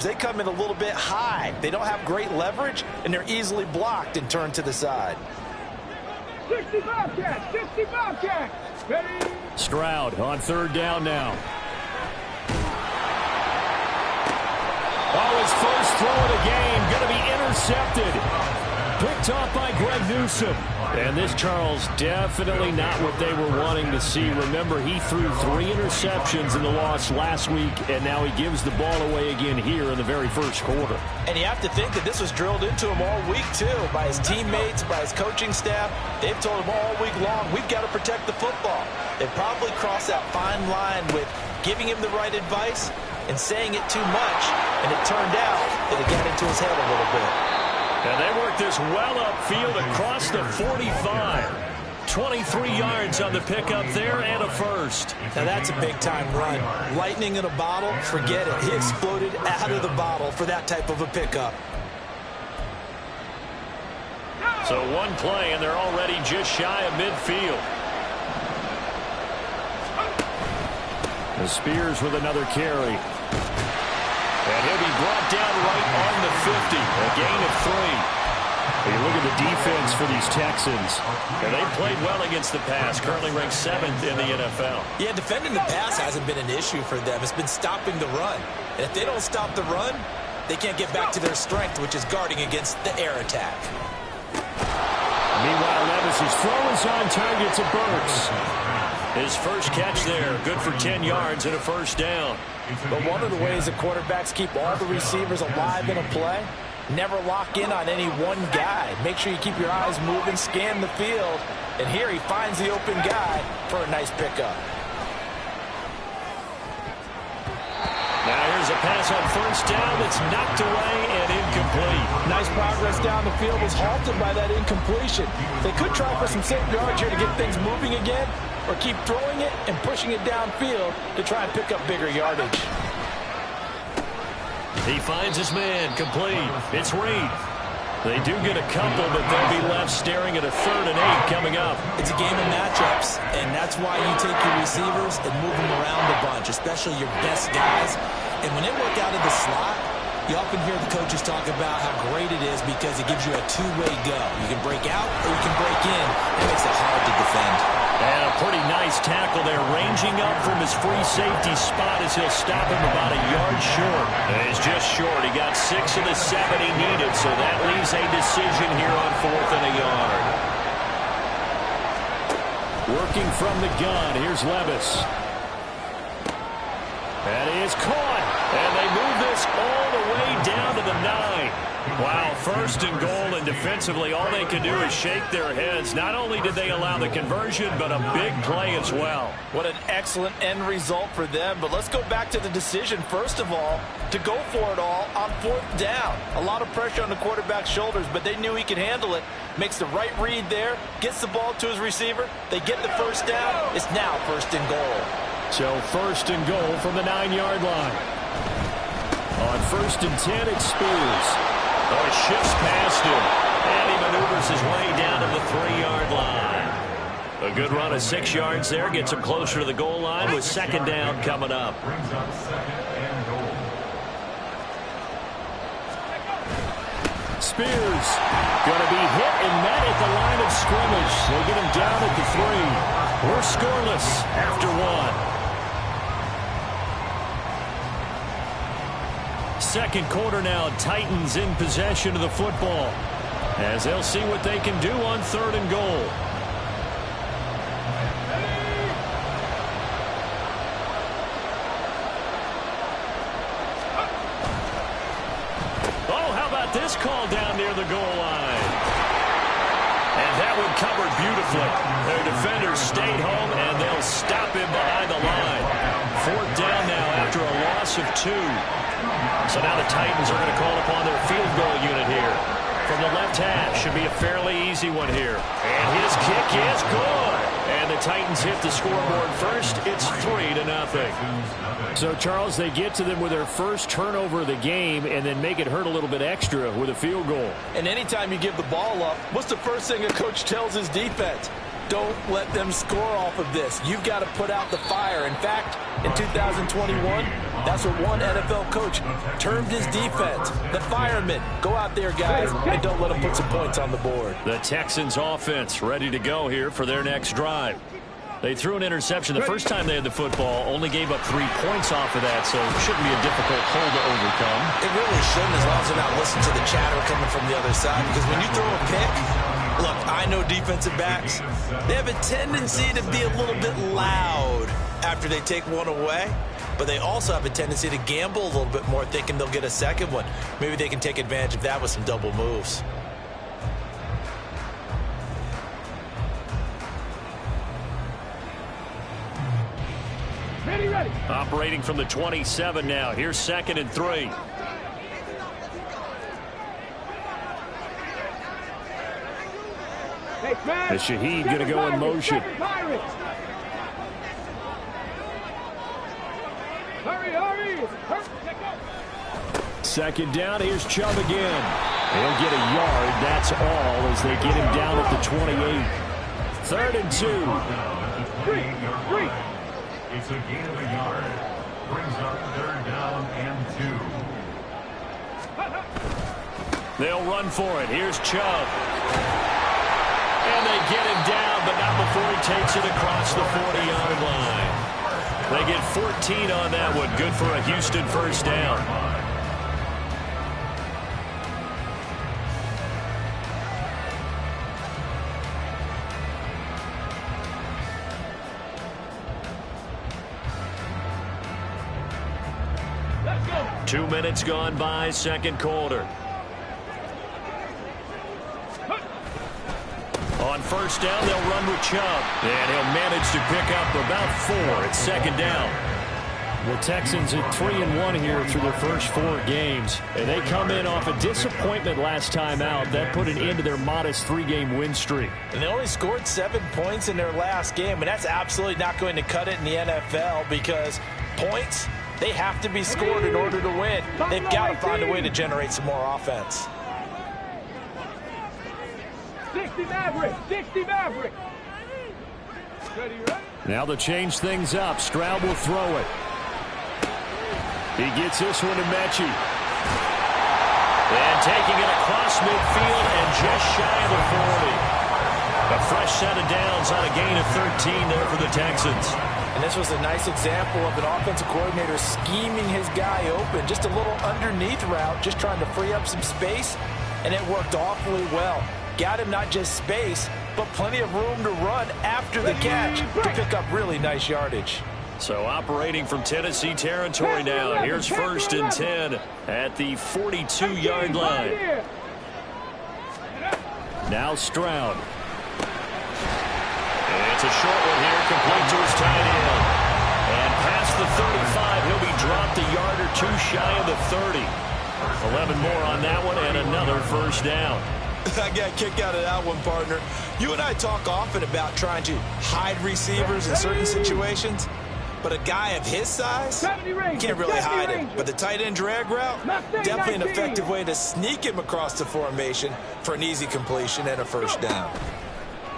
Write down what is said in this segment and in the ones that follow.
They come in a little bit high. They don't have great leverage, and they're easily blocked and turned to the side. 60 Bobcats, 60 Bobcats. Ready? Stroud on third down now. Oh, his first throw of the game going to be intercepted. Picked off by Greg Newsome. And this, Charles, definitely not what they were wanting to see. Remember, he threw 3 interceptions in the loss last week, and now he gives the ball away again here in the very first quarter. And you have to think that this was drilled into him all week, too, by his teammates, by his coaching staff. They've told him all week long, we've got to protect the football. They probably crossed that fine line with giving him the right advice and saying it too much, and it turned out that it got into his head a little bit. And they work this well upfield across the 45. 23 yards on the pickup there and a first. Now that's a big-time run. Lightning in a bottle, forget it. He exploded out of the bottle for that type of a pickup. So one play, and they're already just shy of midfield. The Spears with another carry. And he'll be brought down right on the 50. A gain of 3. You look at the defense for these Texans. And they played well against the pass. Currently ranked 7th in the NFL. Yeah, defending the pass hasn't been an issue for them. It's been stopping the run. And if they don't stop the run, they can't get back to their strength, which is guarding against the air attack. Meanwhile, Levis's throw is on target to Burks. His first catch there, good for 10 yards and a first down. But one of the ways that quarterbacks keep all the receivers alive in a play, never lock in on any one guy. Make sure you keep your eyes moving, scan the field, and here he finds the open guy for a nice pickup. Now here's a pass on first down that's knocked away and incomplete. Nice progress down the field was halted by that incompletion. They could try for some safe yards here to get things moving again, or keep throwing it and pushing it downfield to try and pick up bigger yardage. He finds his man, complete. It's Reed. They do get a couple, but they'll be left staring at a 3rd and 8 coming up. It's a game of matchups, and that's why you take your receivers and move them around a bunch, especially your best guys. And when they work out of the slot, you often hear the coaches talk about how great it is because it gives you a two-way go. You can break out or you can break in. It makes it hard to defend. And a pretty nice tackle there, ranging up from his free safety spot as he'll stop him about a yard short. And he's just short. He got 6 of the 7 he needed, so that leaves a decision here on 4th and a yard. Working from the gun, here's Levis. And he is caught. And they move this all the way down to the 9. Wow, 1st and goal, and defensively all they can do is shake their heads. Not only did they allow the conversion, but a big play as well. What an excellent end result for them. But let's go back to the decision, first of all, to go for it all on 4th down. A lot of pressure on the quarterback's shoulders, but they knew he could handle it. Makes the right read there, gets the ball to his receiver. They get the first down. It's now 1st and goal. So 1st and goal from the 9-yard line. On 1st and 10, it's Spears. Oh, it shifts past him. And he maneuvers his way down to the 3-yard line. A good run of 6 yards there. Gets him closer to the goal line with 2nd down coming up. Spears going to be hit and met at the line of scrimmage. They get him down at the 3. We're scoreless after 1. Second quarter now, Titans in possession of the football as they'll see what they can do on 3rd and goal. Oh, how about this call down near the goal line? And that one covered beautifully. Their defenders stayed home, and they'll stop him behind the line. 4th down now after a loss of 2. So now the Titans are going to call upon their field goal unit here. From the left hash, should be a fairly easy one here. And his kick is good. And the Titans hit the scoreboard first. It's 3-0. So, Charles, they get to them with their first turnover of the game and then make it hurt a little bit extra with a field goal. And anytime you give the ball up, what's the first thing a coach tells his defense? don't let them score off of this. You've got to put out the fire. In fact, in 2021, that's what one NFL coach termed his defense. The firemen. Go out there, guys, and don't let them put some points on the board. The Texans offense ready to go here for their next drive. They threw an interception the first time they had the football, only gave up 3 points off of that, so it shouldn't be a difficult hole to overcome. It really shouldn't, as long as they're not listening to the chatter coming from the other side, because when you throw a pick, look, I know defensive backs, they have a tendency to be a little bit loud after they take one away, but they also have a tendency to gamble a little bit more, thinking they'll get a second one. Maybe they can take advantage of that with some double moves. Ready. Operating from the 27 now. Here's 2nd and 3. The Shaheed going to go in motion. Hurry. 2nd down. Here's Chubb again. He'll get a yard. That's all as they get him down at the 28. 3rd and 2. 3. It's a gain of a yard. Brings up 3rd down and 2. They'll run for it. Here's Chubb. And they get him down, but not before he takes it across the 40-yard line. They get 14 on that one. Good for a Houston first down. Let's go. 2 minutes gone by, 2nd quarter. On 1st down, they'll run with Chubb. And he'll manage to pick up about 4. It's 2nd down. The Texans at 3-1 here through their first 4 games. And they come in off a disappointment last time out. That put an end to their modest 3-game win streak. And they only scored 7 points in their last game, and that's absolutely not going to cut it in the NFL because points, they have to be scored in order to win. They've got to find a way to generate some more offense. 60 Maverick. Ready. Now to change things up, Stroud will throw it. He gets this one to Mechie. And taking it across midfield and just shy of the 40. A fresh set of downs on a gain of 13 there for the Texans. And this was a nice example of an offensive coordinator scheming his guy open. Just a little underneath route, just trying to free up some space, and it worked awfully well. Got him not just space, but plenty of room to run after the catch to pick up really nice yardage. So operating from Tennessee territory now. Here's 1st and 10 at the 42-yard line. Now Stroud. It's a short one here, complete to his tight end. And past the 35, he'll be dropped a yard or 2 shy of the 30. 11 more on that one and another first down. I got a kick out of that one, partner. You and I talk often about trying to hide receivers in certain situations, but a guy of his size, you can't really hide him. But the tight end drag route, definitely an effective way to sneak him across the formation for an easy completion and a first down.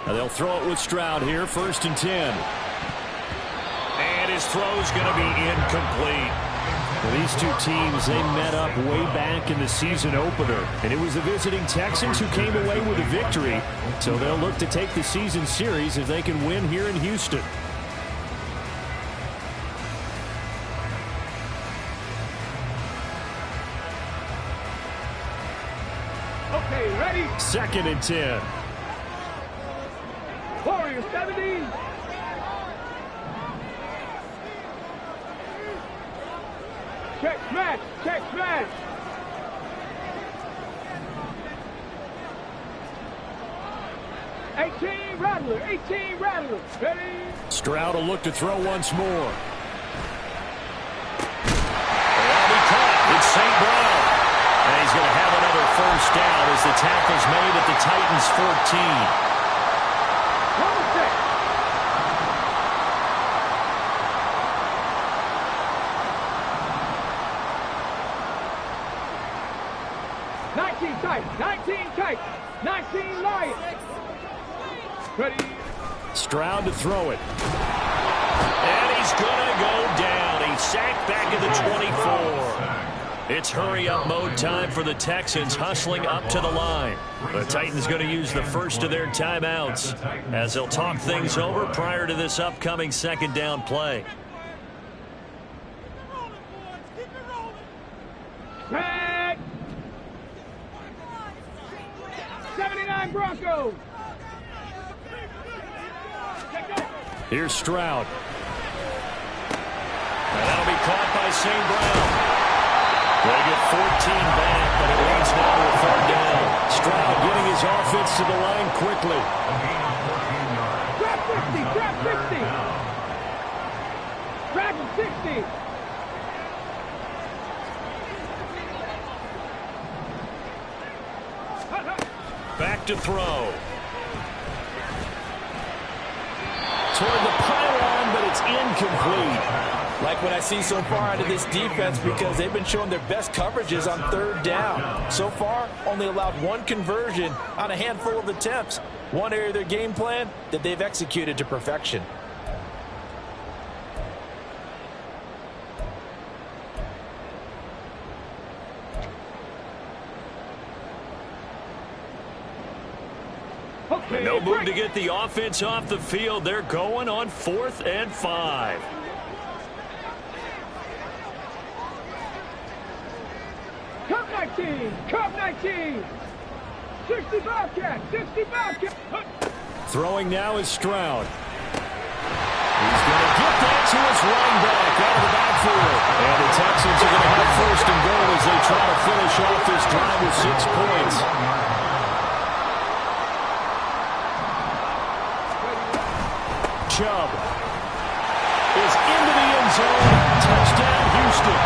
Now they'll throw it with Stroud here, 1st and 10. And his throw's going to be incomplete. Well, these two teams, they met up way back in the season opener, and it was the visiting Texans who came away with a victory, so they'll look to take the season series if they can win here in Houston. Okay, ready? 2nd and 10. Warriors 70. Check smash. 18 Rattler. Ready? Stroud will look to throw once more. And he caught. It's St. Brown. And he's going to have another first down as the tackle's made at the Titans' 14. Number 6. 19 tight. 19 Lions. Ready? Stroud to throw it. And he's going to go down. He's sacked back at the 24. It's hurry-up mode time for the Texans, hustling up to the line. The Titans going to use the first of their timeouts as they'll talk things over prior to this upcoming second down play. Tag! 79 Broncos! Here's Stroud. And that'll be caught by St. Brown. They get 14 back, but it leads now to a third down. Stroud getting his offense to the line quickly. Trap 50, trap 60. Trap 60. Back to throw. Toward the pylon, but it's incomplete. Like what I see so far out of this defense, because they've been showing their best coverages on third down. So far, only allowed one conversion on a handful of attempts. One area of their game plan that they've executed to perfection. Okay, No move to get the offense off the field. They're going on 4th and 5. Cup 19, Cup 19. 60 Bobcat, 60 Bobcat. Throwing now is Stroud. He's going to get that to his running back out of the backfield. And the Texans are going to have 1st and goal as they try to finish off this drive with 6 points. Chubb is into the end zone. Touchdown, Houston.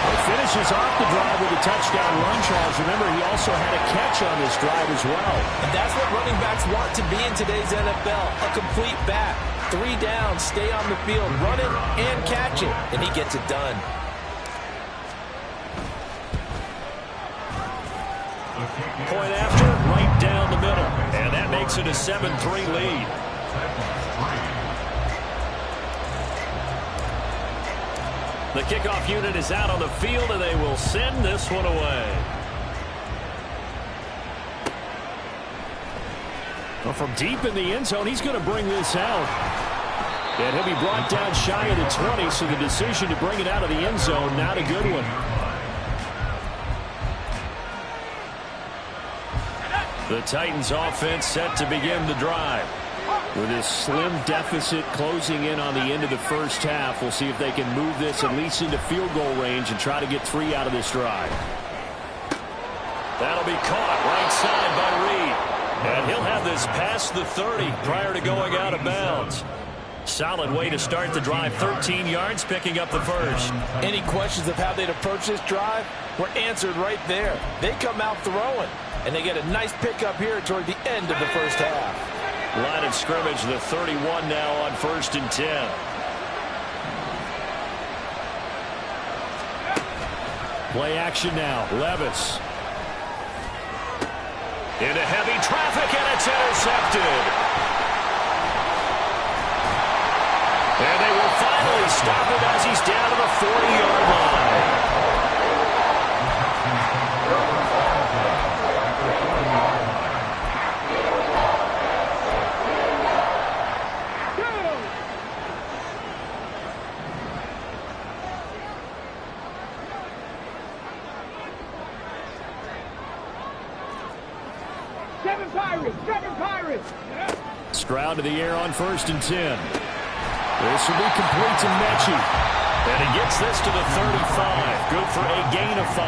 He finishes off the drive with a touchdown run, Charles. Remember, he also had a catch on this drive as well. And that's what running backs want to be in today's NFL. A complete back. 3 downs, stay on the field, run it and catch it. And he gets it done. Point after, right down the middle. And that makes it a 7-3 lead. The kickoff unit is out on the field, and they will send this one away. Well, from deep in the end zone, he's going to bring this out. And he'll be brought down shy of the 20, so the decision to bring it out of the end zone, not a good one. The Titans offense set to begin the drive. With this slim deficit closing in on the end of the first half, we'll see if they can move this at least into field goal range and try to get 3 out of this drive. That'll be caught right side by Reed. And he'll have this past the 30 prior to going out of bounds. Solid way to start the drive. 13 yards, picking up the first. Any questions of how they'd approach this drive were answered right there. They come out throwing, and they get a nice pickup here toward the end of the first half. Line of scrimmage, the 31 now on 1st and 10. Play action now. Levis. Into heavy traffic, and it's intercepted. And they will finally stop him as he's down to the 40-yard line. Seven Pirates. Stroud to the air on 1st and 10. This will be complete to Mechie. And he gets this to the 35. Good for a gain of 5.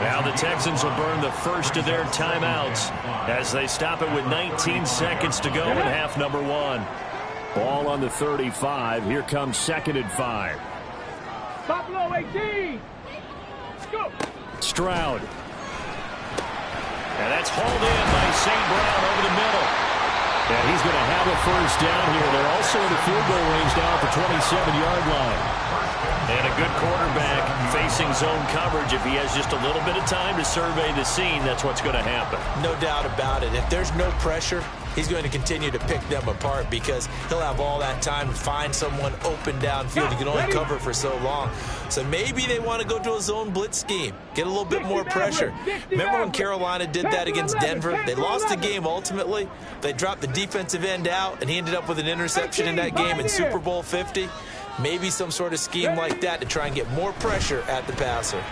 Now the Texans will burn the first of their timeouts as they stop it with 19 seconds to go in half number 1. Ball on the 35. Here comes 2nd and 5. Buffalo 18. Go. Stroud. And that's hauled in by St. Brown over the middle. And he's going to have a first down here. They're also in the field goal range now at the 27-yard line. And a good quarterback facing zone coverage, if he has just a little bit of time to survey the scene, that's what's going to happen. No doubt about it. If there's no pressure, he's going to continue to pick them apart because he'll have all that time to find someone open downfield. He can only cover for so long. So maybe they want to go to a zone blitz scheme, get a little bit more pressure. Remember when Carolina did that against Denver? They lost the game ultimately. They dropped the defensive end out, and he ended up with an interception in that game in Super Bowl 50. Maybe some sort of scheme like that to try and get more pressure at the passer.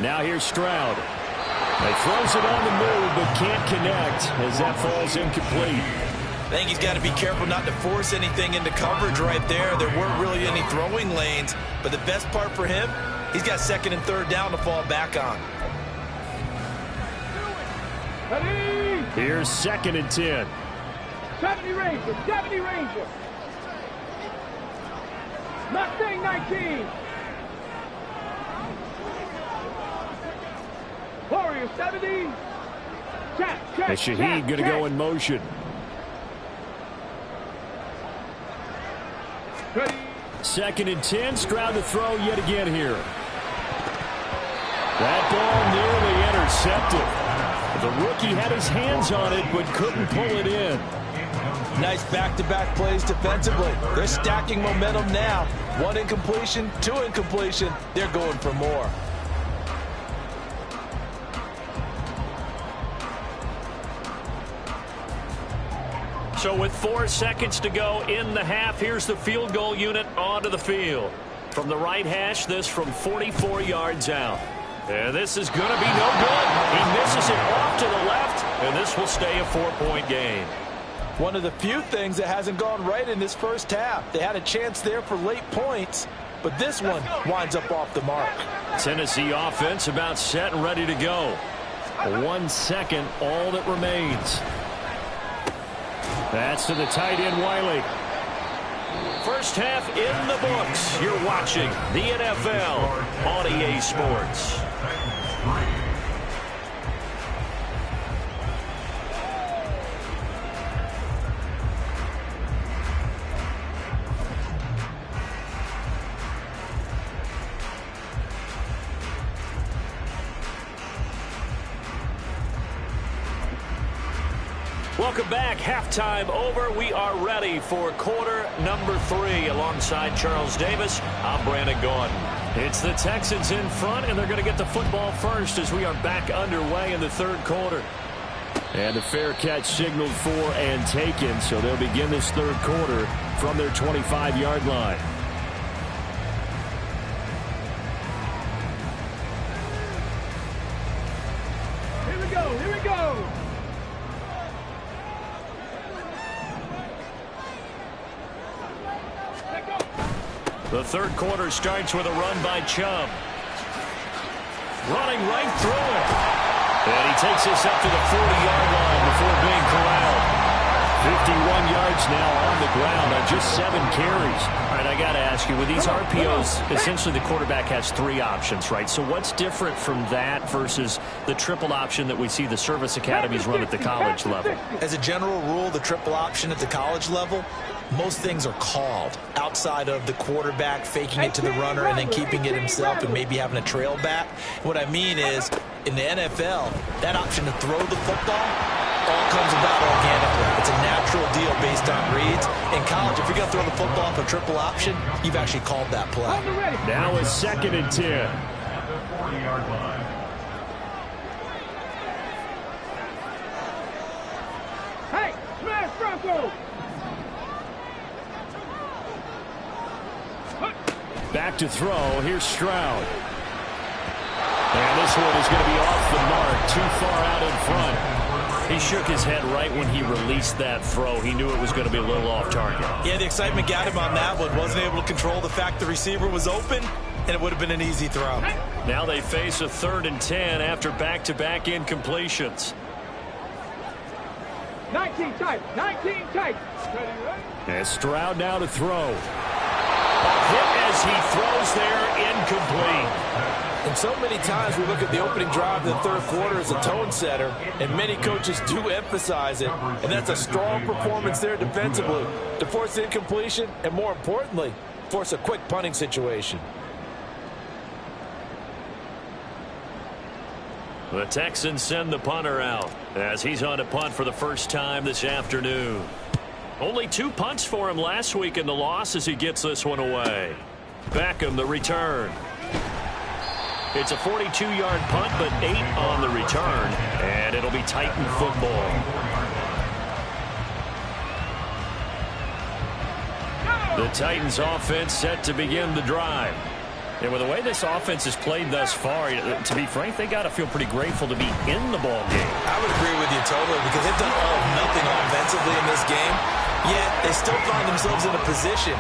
Now here's Stroud. He throws it on the move, but can't connect as that falls incomplete. I think he's got to be careful not to force anything into coverage right there. There weren't really any throwing lanes, but the best part for him, he's got second and third down to fall back on. Here's 2nd and 10. 70 Ranger, 70 Ranger. Mustang 19. Warrior 70. Check. And Shaheed going to go in motion. Ready. 2nd and 10. Stroud to throw yet again here. That ball nearly intercepted. The rookie had his hands on it but couldn't pull it in. Nice back-to-back plays defensively. They're stacking momentum now. 1 incompletion, 2 incompletion. They're going for more. So with 4 seconds to go in the half, here's the field goal unit onto the field. From the right hash, this from 44 yards out. And this is going to be no good. He misses it off to the left, and this will stay a 4-point game. One of the few things that hasn't gone right in this first half. They had a chance there for late points, but this one winds up off the mark. Tennessee offense about set and ready to go. 1 second, all that remains. That's to the tight end, Wiley. First half in the books. You're watching the NFL on EA Sports. Welcome back. Halftime over. We are ready for quarter number 3. Alongside Charles Davis, I'm Brandon Gordon. It's the Texans in front, and they're going to get the football first as we are back underway in the 3rd quarter. And a fair catch signaled for and taken, so they'll begin this 3rd quarter from their 25-yard line. Here we go. Here we go. The 3rd quarter starts with a run by Chubb. Running right through it. And he takes this up to the 40-yard line before being corralled. 51 yards now on the ground on just 7 carries. All right, I got to ask you, with these RPOs, essentially the quarterback has 3 options, right? So what's different from that versus the triple option that we see the service academies run at the college level? As a general rule, the triple option at the college level, most things are called outside of the quarterback faking it to the runner and then keeping it himself and maybe having a trail back. What I mean is, in the NFL, that option to throw the football all comes about organically. It's a natural deal based on reads. In college, if you're going to throw the football off a triple option, you've actually called that play. Now it's 2nd and 10. At the 40-yard line. Hey, smash Bronco. Back to throw. Here's Stroud. And this one is going to be off the mark. Too far out in front. He shook his head right when he released that throw. He knew it was going to be a little off target. Yeah, the excitement got him on that one. Wasn't able to control the fact the receiver was open, and it would have been an easy throw. Now they face a 3rd and 10 after back-to-back incompletions. 19 tight. 19 tight. Ready, ready. And Stroud now to throw. Hit as he throws there, incomplete. And so many times we look at the opening drive of the 3rd quarter as a tone setter, and many coaches do emphasize it, and that's a strong performance there defensively to force incompletion and, more importantly, force a quick punting situation. The Texans send the punter out as he's on a punt for the first time this afternoon. Only 2 punts for him last week in the loss as he gets this one away. Beckham, the return. It's a 42-yard punt, but 8 on the return, and it'll be Titan football. The Titans offense set to begin the drive. And with the way this offense has played thus far, to be frank, they got to feel pretty grateful to be in the ball game. I would agree with you totally because they've done all of nothing offensively in this game, yet they still find themselves in a position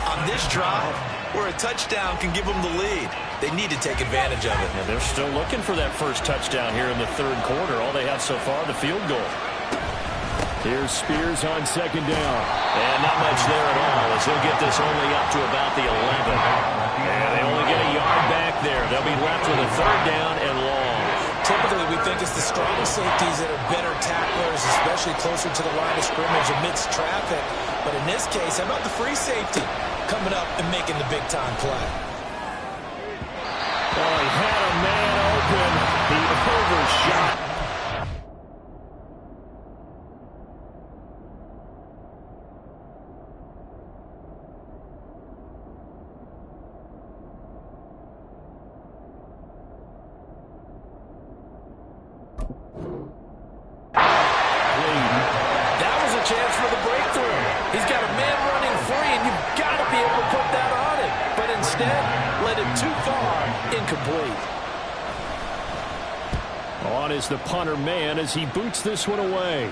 on this drive where a touchdown can give them the lead. They need to take advantage of it. And they're still looking for that first touchdown here in the third quarter. All they have so far, the field goal. Here's Spears on second down. And not much there at all as he'll get this only up to about the 11. And they only get a yard back there. They'll be left with a third down and long. Typically, we think it's the strong safeties that are better tacklers, especially closer to the line of scrimmage amidst traffic. But in this case, how about the free safety coming up and making the big-time play? Oh, he had a man open. He overshot. Chance for the breakthrough. He's got a man running free, and you've got to be able to put that on him. But instead, led it too far, incomplete. On is the punter man as he boots this one away.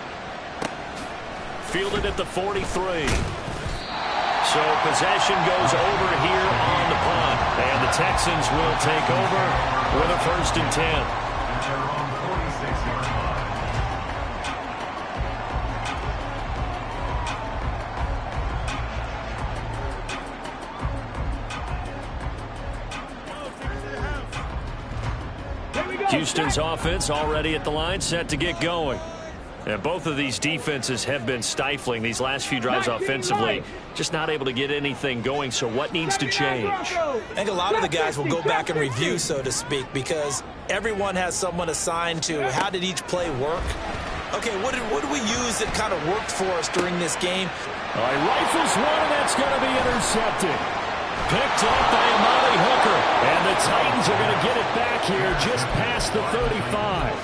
Fielded at the 43. So possession goes over here on the punt. And the Texans will take over with a 1st and 10. At their own 46-yard line. Houston's offense already at the line, set to get going. And both of these defenses have been stifling these last few drives offensively. Just not able to get anything going, so what needs to change? I think a lot of the guys will go back and review, so to speak, because everyone has someone assigned to how did each play work. Okay, what did we use that kind of worked for us during this game? He rifles one, and that's going to be intercepted. Picked up by Amari Hooker. And the Titans are going to get it back here just past the 35.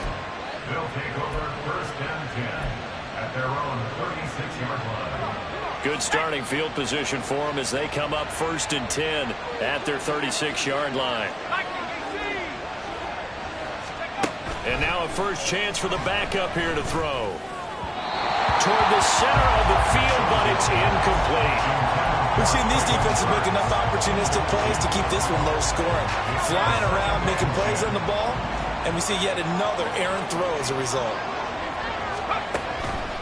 They'll take over 1st and 10 at their own 36-yard line. Good starting field position for them as they come up 1st and 10 at their 36-yard line. And now a first chance for the backup here to throw. Toward the center of the field, but it's incomplete. We've seen these defenses make enough opportunistic plays to keep this one low scoring. Flying around, making plays on the ball, and we see yet another errant throw as a result.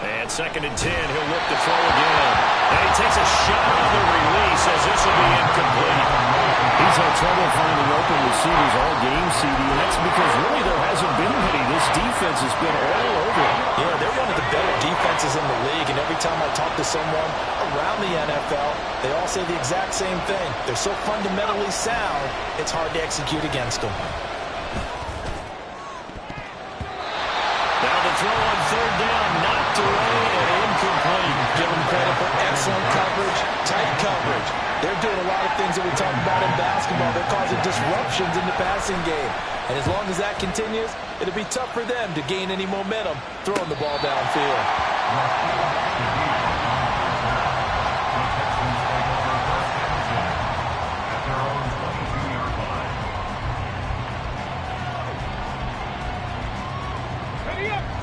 And 2nd and 10, he'll look to throw again. And he takes a shot on the release as this will be incomplete. He's had trouble finding open receivers all game, CD, and that's because really there hasn't been many. This defense has been all over him. Yeah, they're one of the better defenses in the league, and every time I talk to someone around the NFL, they all say the exact same thing. They're so fundamentally sound, it's hard to execute against them. Now the throw on 3rd down, knocked away and incomplete. Give them credit for excellent coverage, tight coverage. They're doing a lot of things that we talk about in basketball. They're causing disruptions in the passing game. And as long as that continues, it'll be tough for them to gain any momentum throwing the ball downfield.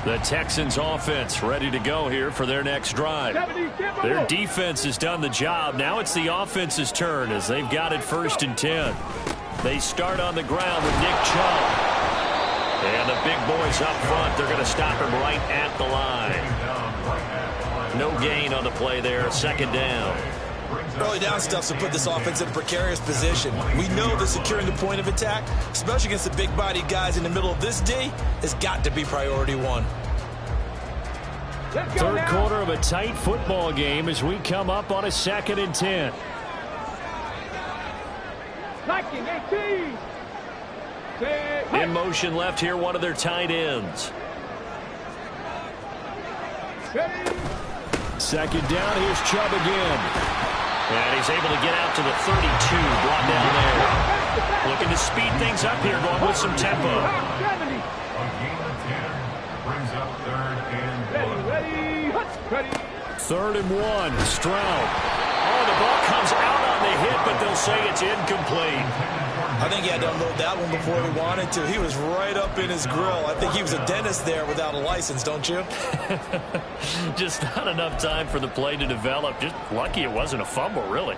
The Texans offense ready to go here for their next drive. Their defense has done the job. Now it's the offense's turn as they've got it 1st and 10. They start on the ground with Nick Chubb. And the big boys up front, they're going to stop him right at the line. No gain on the play there, 2nd down. Early down stuff to put this offense in a precarious position. We know that securing the point of attack, especially against the big-bodied guys in the middle of this D, has got to be priority one. Third quarter of a tight football game as we come up on a 2nd and 10. Liking 18. Set, In motion left here, one of their tight ends. Second down, here's Chubb again. And he's able to get out to the 32, brought down there. Looking to speed things up here, going with some tempo. A gain of 10 brings up 3rd and 1. Ready. 3rd and 1, Stroud. Oh, the ball comes out on the hit, but they'll say it's incomplete. I think he had to unload that one before he wanted to. He was right up in his grill. I think he was a dentist there without a license, don't you? Just not enough time for the play to develop. Just lucky it wasn't a fumble, really.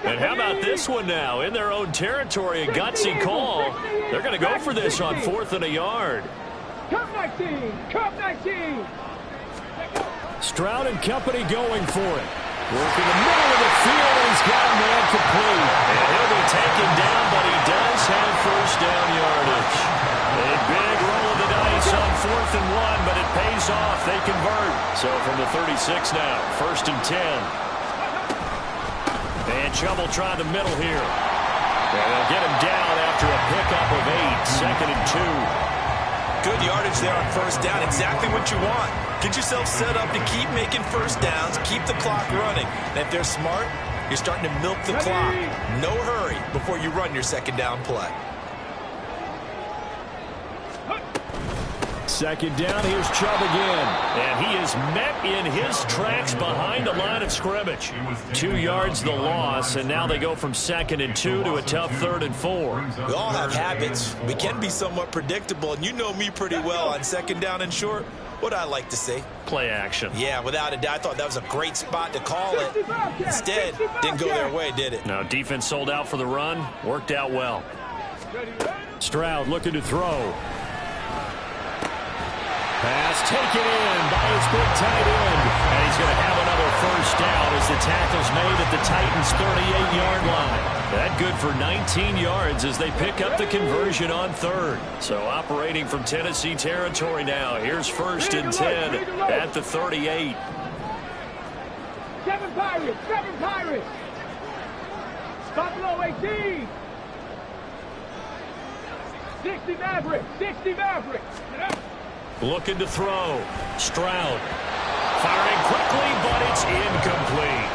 And how about this one now? In their own territory, a gutsy call. They're going to go for this on 4th and a yard. Cup 19. Cup 19. Stroud and company going for it. Working the middle of the field, and he's got a man complete. And he'll be taken down, but he does have first down yardage. A big roll of the dice on 4th and 1, but it pays off. They convert. So from the 36 now, 1st and 10. And Chubb will try the middle here. And they'll get him down after a pickup of 8, 2nd and 2. Good yardage there on 1st down. Exactly what you want. Get yourself set up to keep making 1st downs, keep the clock running. And if they're smart, you're starting to milk the clock. No hurry before you run your 2nd down play. 2nd down, here's Chubb again. And he is met in his tracks behind the line of scrimmage. 2 yards the loss, and now they go from 2nd and 2 to a tough 3rd and 4. We all have habits. We can be somewhat predictable, and you know me pretty well on 2nd down and short. What I like to say. Play action. Yeah, without a doubt, I thought that was a great spot to call it. Instead, didn't go their way, did it? Now, defense sold out for the run. Worked out well. Stroud looking to throw. Pass taken in by his big tight end. And he's going to have another first down as the tackle's made at the Titans' 38-yard line. That good for 19 yards as they pick up the conversion on 3rd. So operating from Tennessee territory now. Here's 1st and 10 at the 38. 7 Pirates. 7 Pirates. Buffalo 18. 60 Mavericks. 60 Mavericks. Looking to throw. Stroud. Firing quickly, but it's incomplete.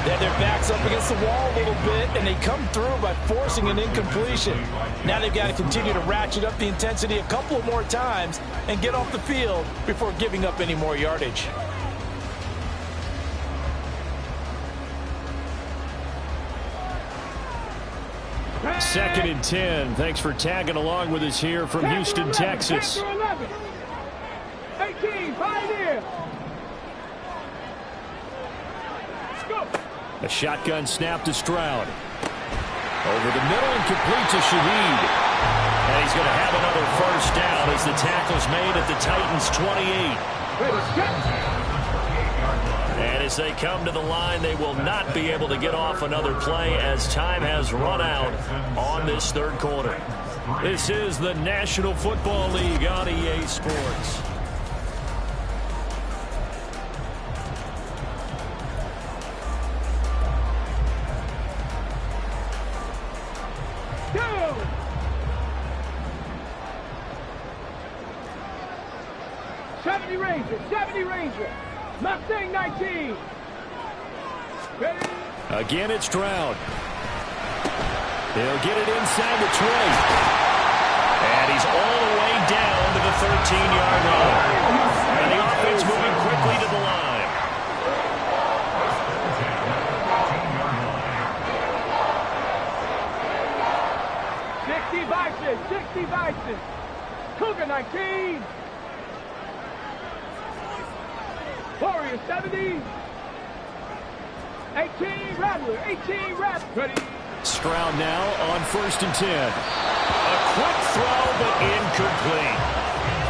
Then their back's up against the wall a little bit, and they come through by forcing an incompletion. Now they've got to continue to ratchet up the intensity a couple of more times and get off the field before giving up any more yardage. Second and 10. Thanks for tagging along with us here from Houston, Texas. 18, Pioneer. Go. A shotgun snap to Stroud. Over the middle and complete to Shaheed. And he's going to have another first down as the tackle's made at the Titans' 28. And as they come to the line, they will not be able to get off another play as time has run out on this 3rd quarter. This is the National Football League on EA Sports. Go. 70 Ranger. 70 Ranger. Mustang 19. Ready? Again, it's Stroud. He'll get it inside the 20. And he's all the way down to the 13-yard line. And the offense moving quickly to the line. 60 Bison. 60 Bison. Cougar 19. Warrior 70. 18 Rattler. 18 Rattler. Ready? Stroud now on 1st and 10. A quick throw, but incomplete.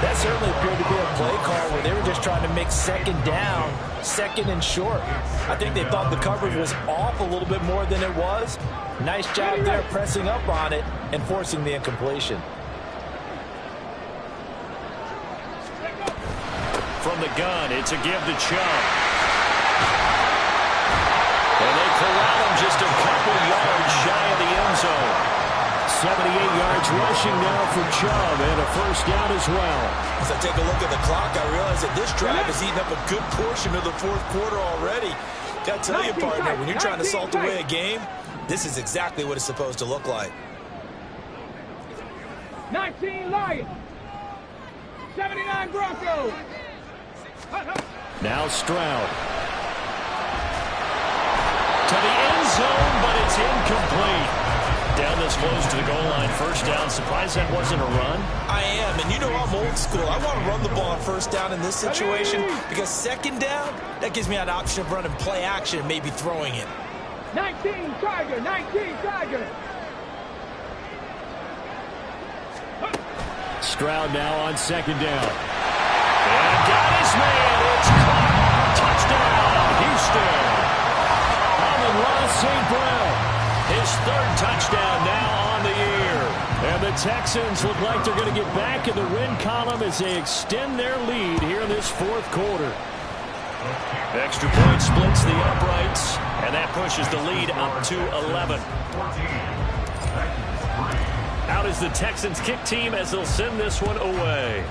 That certainly appeared to be a play call where they were just trying to make 2nd down, 2nd and short. I think they thought the coverage was off a little bit more than it was. Nice job there pressing up on it and forcing the incompletion. From the gun, it's a give to Chubb. zone. 78 yards rushing now for Chubb, and a first down as well. As I take a look at the clock, I realize that this drive has eaten up a good portion of the fourth quarter already. Got to tell you, partner, when you're trying to salt away a game, this is exactly what it's supposed to look like. 19 Lions. 79 Broncos. Now Stroud. To the end zone, but it's incomplete. Down this close to the goal line, first down. Surprised that wasn't a run? I am, and you know I'm old school. I want to run the ball on first down in this situation because second down, that gives me an option of running play action and maybe throwing it. 19 Tiger. 19 Tiger. Stroud now on second down. And got his man. It's caught. Touchdown, Houston. Amon-Ra St. Brown. His third touchdown now on the year. And the Texans look like they're going to get back in the win column as they extend their lead here in this fourth quarter. Extra point splits the uprights, and that pushes the lead up to 11. Out is the Texans kick team as they'll send this one away.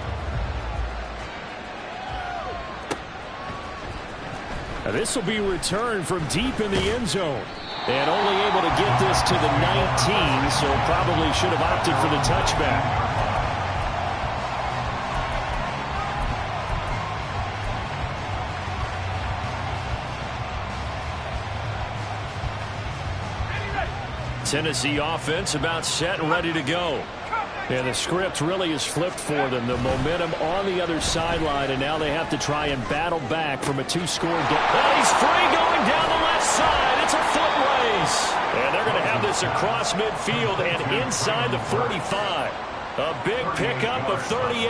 Now this will be returned from deep in the end zone. And only able to get this to the 19, so probably should have opted for the touchback. Tennessee offense about set and ready to go. And the script really is flipped for them. The momentum on the other sideline, and now they have to try and battle back from a two-score game. Oh, he's free going down the left side. It's a foot race. And they're going to have this across midfield and inside the 45. A big pickup of 38.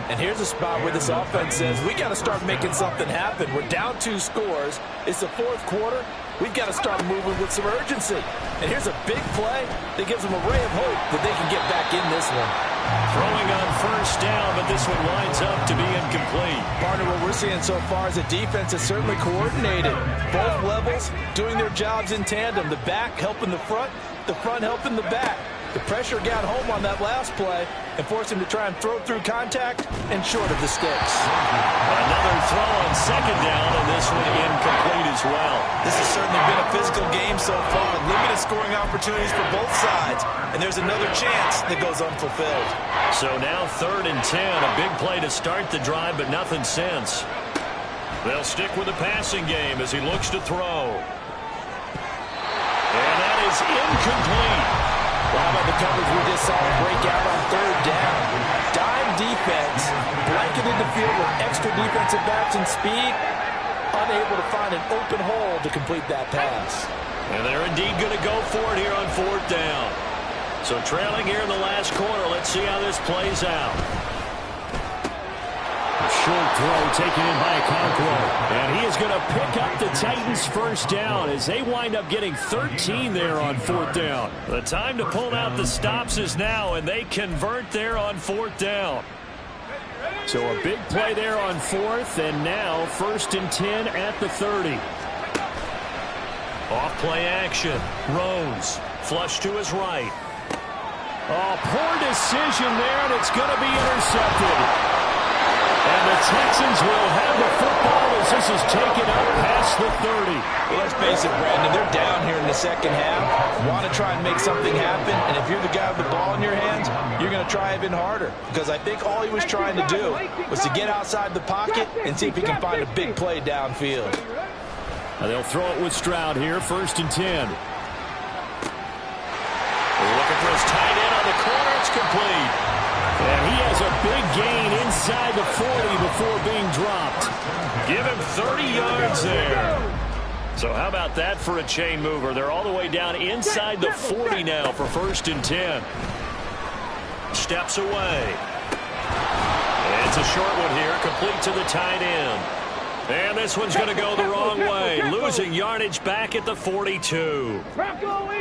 And here's a spot where this offense says, we got to start making something happen. We're down 2 scores. It's the fourth quarter. We've got to start moving with some urgency. And here's a big play that gives them a ray of hope that they can get back in this one. Throwing on first down, but this one winds up to be incomplete. Partner, what we're seeing so far is a defense that's certainly coordinated. Both levels doing their jobs in tandem. The back helping the front helping the back. The pressure got home on that last play and forced him to try and throw through contact and short of the sticks. Another throw on second down, and this one incomplete as well. This has certainly been a physical game so far. Limited scoring opportunities for both sides. And there's another chance that goes unfulfilled. So now 3rd and 10. A big play to start the drive, but nothing since. They'll stick with the passing game as he looks to throw. And that is incomplete. Well, how about the coverage we just saw break out on 3rd down? Dime defense, blanketed the field with extra defensive backs and speed, unable to find an open hole to complete that pass. And they're indeed going to go for it here on 4th down. So trailing here in the last quarter, let's see how this plays out. Short throw taken in by Okonkwo. And he is going to pick up the Titans' first down as they wind up getting 13 there on 4th down. The time to pull out the stops is now, and they convert there on 4th down. So a big play there on 4th, and now 1st and 10 at the 30. Off play action. Rose. Flush to his right. Oh, poor decision there, and it's going to be intercepted. And the Texans will have the football as this is taken up past the 30. Well, let's face it, Brandon, they're down here in the second half. Want to try and make something happen, and if you're the guy with the ball in your hands, you're going to try even harder. Because I think all he was trying to do was to get outside the pocket and see if he can find a big play downfield. Now they'll throw it with Stroud here, 1st and 10. Looking for his tight end on the corner. It's complete. And he has a big gain inside the 40 before being dropped. Give him 30 yards there. So how about that for a chain mover? They're all the way down inside the 40 now for 1st and 10. Steps away. And it's a short one here, complete to the tight end. And this one's going to go the wrong way, losing yardage back at the 42.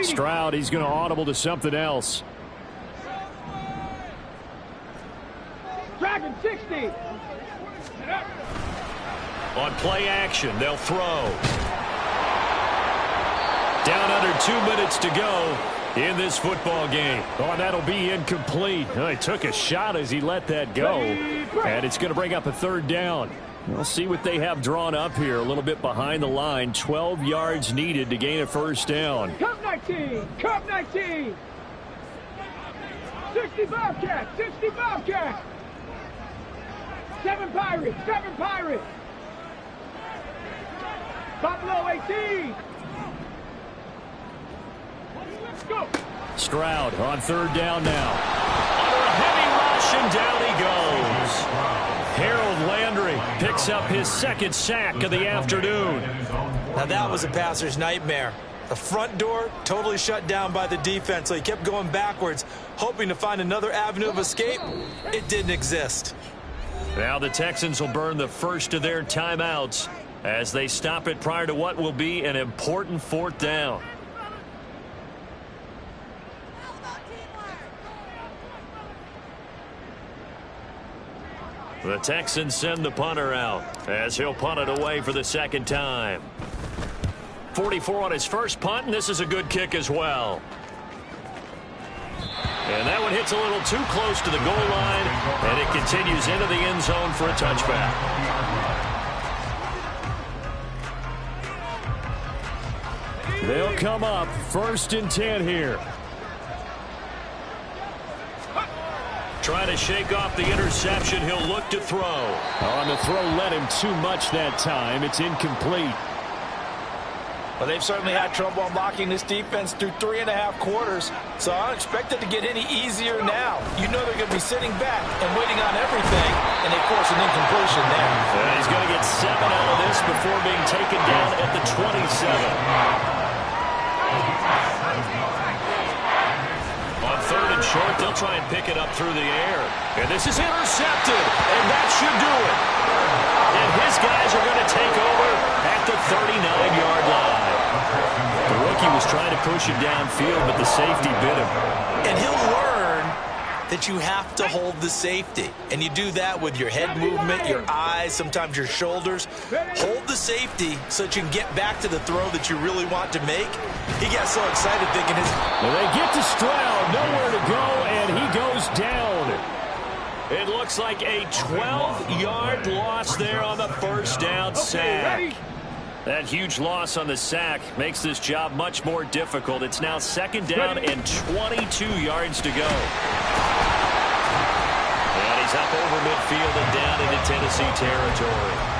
Stroud, he's going to audible to something else. Dragon 60. On play action, they'll throw. Down under 2 minutes to go. in this football game. Oh, that'll be incomplete. Oh, he took a shot as he let that go. And it's going to bring up a third down. We'll see what they have drawn up here. A little bit behind the line. 12 yards needed to gain a first down. Cup 19. Cup 19. 65 cat. 65 cat. 7 Pirates. 7 Pirates. Buffalo 18. Let's go. Stroud on third down now. Under a heavy rush, and down he goes. Harold Landry picks up his second sack of the afternoon. Now that was a passer's nightmare. The front door totally shut down by the defense, so he kept going backwards, hoping to find another avenue of escape. It didn't exist. Now the Texans will burn the first of their timeouts as they stop it prior to what will be an important fourth down. The Texans send the punter out as he'll punt it away for the second time. 44 on his first punt, and this is a good kick as well. And that one hits a little too close to the goal line, and it continues into the end zone for a touchback. They'll come up 1st and 10 here. Trying to shake off the interception. He'll look to throw. On the throw, led him too much that time. It's incomplete. Well, they've certainly had trouble unlocking this defense through 3.5 quarters, so I don't expect it to get any easier now. You know they're going to be sitting back and waiting on everything, and they force an incompletion there. And he's going to get 7 out of this before being taken down at the 27. On 3rd and short, they'll try and pick it up through the air. And this is intercepted, and that should do it. And his guys are going to take over at the 39-yard line. The rookie was trying to push him downfield, but the safety bit him. And he'll learn that you have to hold the safety. And you do that with your head movement, your eyes, sometimes your shoulders. Hold the safety so that you can get back to the throw that you really want to make. He got so excited thinking his... Well, they get to Stroud, nowhere to go, and he goes down. It looks like a 12-yard loss there on the first down sack. That huge loss on the sack makes this job much more difficult. It's now 2nd down and 22 yards to go. And he's up over midfield and down into Tennessee territory.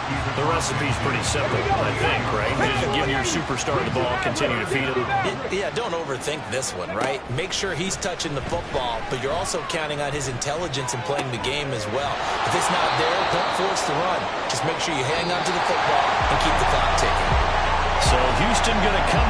The recipe's pretty simple, I think, right? Just give your superstar the ball, continue to feed him. Yeah, don't overthink this one, right? Make sure he's touching the football, but you're also counting on his intelligence in playing the game as well. If it's not there, don't force the run. Just make sure you hang on to the football and keep the clock ticking. So Houston going to come